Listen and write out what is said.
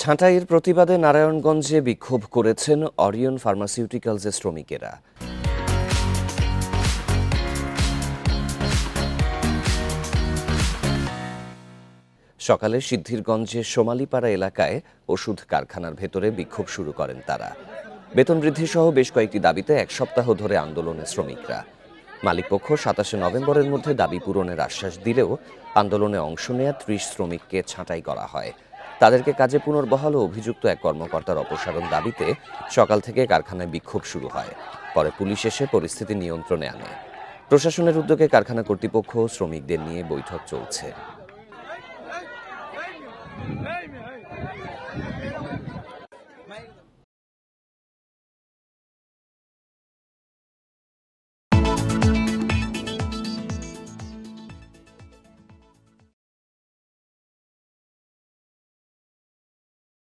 ছাঁটাইয়ের প্রতিবাদে নারায়ণগঞ্জে বিক্ষোভ করেছেন অরিয়ন ফার্মাসিউটিক্যালসের শ্রমিকেরা। সকালে সিদ্ধিরগঞ্জের সোমালীপাড়া এলাকায় ওষুধ কারখানার ভেতরে বিক্ষোভ শুরু করেন তারা। বেতন বৃদ্ধি সহ বেশ কয়েকটি দাবিতে এক সপ্তাহ ধরে আন্দোলনে শ্রমিকরা। মালিকপক্ষ ২৭শে নভেম্বরের মধ্যে দাবি পূরণের আশ্বাস দিলেও আন্দোলনে অংশ নেয়া ৩০ শ্রমিককে ছাঁটাই করা হয়। তাদেরকে কাজে পুনর্বহাল ও অভিযুক্ত এক কর্মকর্তার অপসারণ দাবিতে সকাল থেকে কারখানায় বিক্ষোভ শুরু হয়। পরে পুলিশ এসে পরিস্থিতি নিয়ন্ত্রণে আনে। প্রশাসনের উদ্যোগে কারখানা কর্তৃপক্ষ ও শ্রমিকদের নিয়ে বৈঠক চলছে।